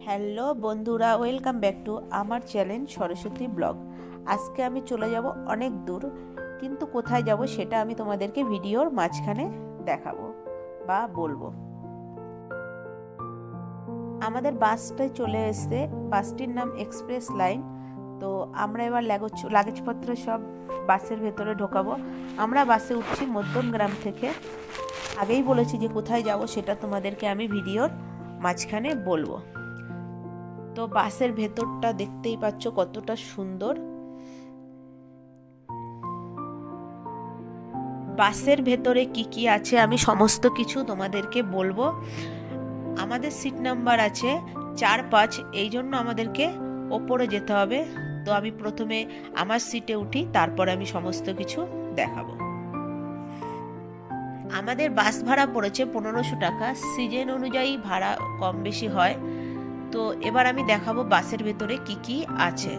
Hello বন্ধুরা, welcome back to আমার channel Saraswati blog. আজকে আমি চলে যাব অনেক দূর, কিন্তু কোথায় যাব সেটা আমি তোমাদেরকে ভিডিওর মাঝখানে দেখাবো বা বলবো। আমাদের বাসটাই চলে এসছে, বাসটির নাম এক্সপ্রেস লাইন। তো আমরা এবার লাগেজপত্র সব বাসের ভেতরে ঢোকাবো। আমরা বাসে উঠছি মধ্যমগ্রাম থেকে। আগেই বলেছি যে কোথায় যাব সেটা তোমাদেরকে আমি ভিডিওর মাঝখানে বলবো। তো বাসের ভেতরটা দেখতেই পাচ্ছ কতটা সুন্দর। বাসের ভেতরে কি কি আছে আমি সমস্ত কিছু তোমাদেরকে বলবো। আমাদের সিট নাম্বার আছে 4-5, এই জন্য আমাদেরকে ওপরে যেতে হবে। তো আমি প্রথমে আমার সিটে উঠি, তারপরে আমি সমস্ত কিছু দেখাবো। আমাদের বাস ভাড়া পড়েছে 1500 টাকা। সিজন অনুযায়ী ভাড়া কম বেশি হয়। তো এবার আমি দেখাবো বাসের ভেতরে কি কি আছে।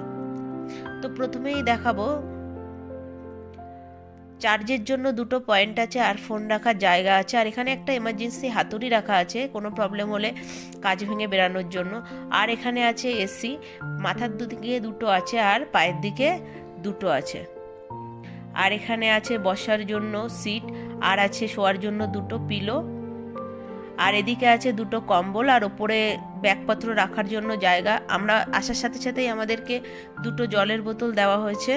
তো প্রথমেই দেখাবো চার্জের জন্য 2টো পয়েন্ট আছে, আর ফোন রাখার জায়গা আছে, আর এখানে একটা এমার্জেন্সি হাতুড়ি রাখা আছে কোনো প্রবলেম হলে কাজ ভেঙে বেরানোর জন্য। আর এখানে আছে এসি, মাথার দিকে 2টো আছে আর পায়ের দিকে 2টো আছে। আর এখানে আছে বসার জন্য সিট, আর আছে শোয়ার জন্য 2টো পিলো, আর এদিকে আছে 2টো কম্বল, আর ওপরে ব্যাগপত্র রাখার জন্য জায়গা। আমরা আসার সাথে সাথেই আমাদেরকে 2টো জলের বোতল দেওয়া হয়েছে।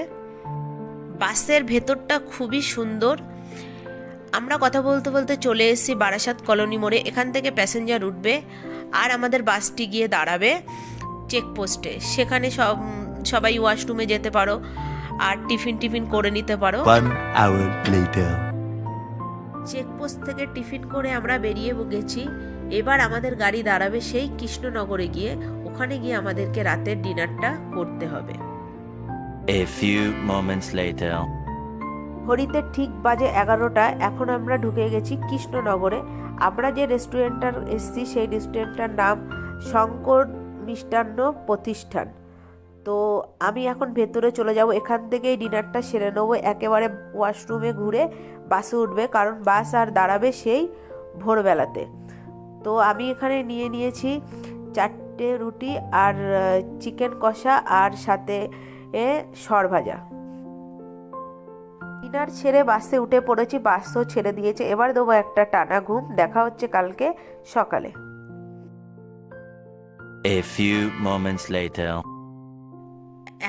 বাসের ভেতরটা খুবই সুন্দর। আমরা কথা বলতে বলতে চলে এসেছি বারাসাত কলোনি মোড়ে। এখান থেকে প্যাসেঞ্জার উঠবে আর আমাদের বাসটি গিয়ে দাঁড়াবে চেকপোস্টে। সেখানে সবাই ওয়াশরুমে যেতে পারো আর টিফিন করে নিতে পারো। চেকপোস্ট থেকে টিফিন করে আমরা বেরিয়ে গেছি। এবার আমাদের গাড়ি দাঁড়াবে সেই কৃষ্ণনগরে গিয়ে। ওখানে গিয়ে আমাদেরকে রাতের ডিনারটা করতে হবে। A few moments later. ঘড়িতে ঠিক বাজে 11টা। এখন আমরা ঢুকে গেছি কৃষ্ণনগরে। আমরা যে রেস্টুরেন্টটার এসেছি সেই রেস্টুরেন্টটার নাম শঙ্কর মিষ্টান্ন প্রতিষ্ঠান। তো আমি এখন ভেতরে চলে যাব, এখান থেকেই ডিনারটা সেরে নেবো। একেবারে ওয়াশরুমে ঘুরে বাসে উঠবে, কারণ বাস আর দাঁড়াবে সেই ভোরবেলাতে। তো আমি এখানে নিয়েছি 4টে রুটি আর চিকেন কষা, আর সাথে সরভাজা। ডিনার ছেড়ে বাসে উঠে পড়েছি, বাসও ছেড়ে দিয়েছে। এবার দেবো একটা টানা ঘুম। দেখা হচ্ছে কালকে সকালে। A few moments later.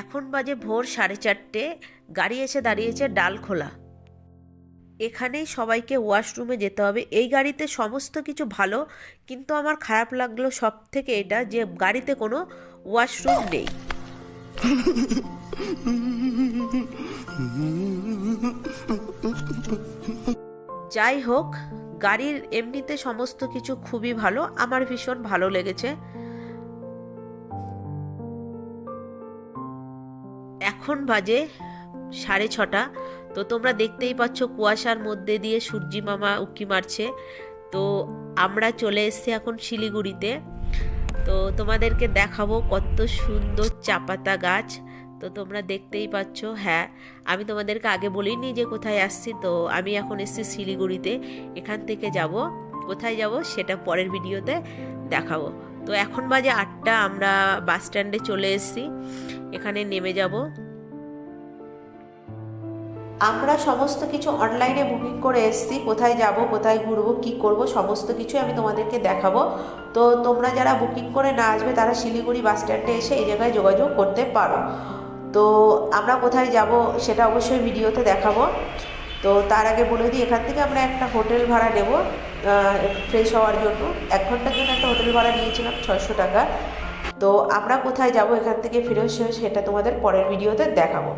এখন বাজে ভোর 4:30। গাড়ি এসে দাঁড়িয়েছে ডালখোলা। এখানেই সবাইকে ওয়াশরুমে যেতে হবে। এই গাড়িতে সমস্ত কিছু ভালো, কিন্তু আমার খারাপ লাগলো সব থেকে এটা যে গাড়িতে কোনো ওয়াশরুম নেই। যাই হোক, গাড়ির এমনিতে সমস্ত কিছু খুবই ভালো, আমার ভীষণ ভালো লেগেছে। এখন বাজে 6:30। তো তোমরা দেখতেই পাচ্ছ কুয়াশার মধ্যে দিয়ে সূর্যি মামা উঁকি মারছে। তো আমরা চলে এসেছি এখন শিলিগুড়িতে। তো তোমাদেরকে দেখাবো কত সুন্দর চাপাতা গাছ। তো তোমরা দেখতেই পাচ্ছ। হ্যাঁ, আমি তোমাদেরকে আগে বলিনি যে কোথায় আসছি। তো আমি এখন এসেছি শিলিগুড়িতে। এখান থেকে কোথায় যাব সেটা পরের ভিডিওতে দেখাবো। তো এখন বাজে 8টা। আমরা বাস স্ট্যান্ডে চলে এসেছি, এখানে নেমে যাব। আমরা সমস্ত কিছু অনলাইনে বুকিং করে এসেছি। কোথায় যাব, কোথায় ঘুরবো, কি করব, সমস্ত কিছু আমি তোমাদেরকে দেখাবো। তো তোমরা যারা বুকিং করে না আসবে তারা শিলিগুড়ি বাস স্ট্যান্ডে এসে এই জায়গায় যোগাযোগ করতে পারো। তো আমরা কোথায় যাব সেটা অবশ্যই ভিডিওতে দেখাবো। তো তার আগে বলে দিই, এখান থেকে আমরা একটা হোটেল ভাড়া নেব ফ্রেশ হওয়ার জন্য। 1 ঘন্টার জন্য একটা হোটেল ভাড়া নিয়েছিলাম 600 টাকা। তো আমরা কোথায় যাব এখান থেকে ফিরে সেটা তোমাদের পরের ভিডিওতে দেখাবো।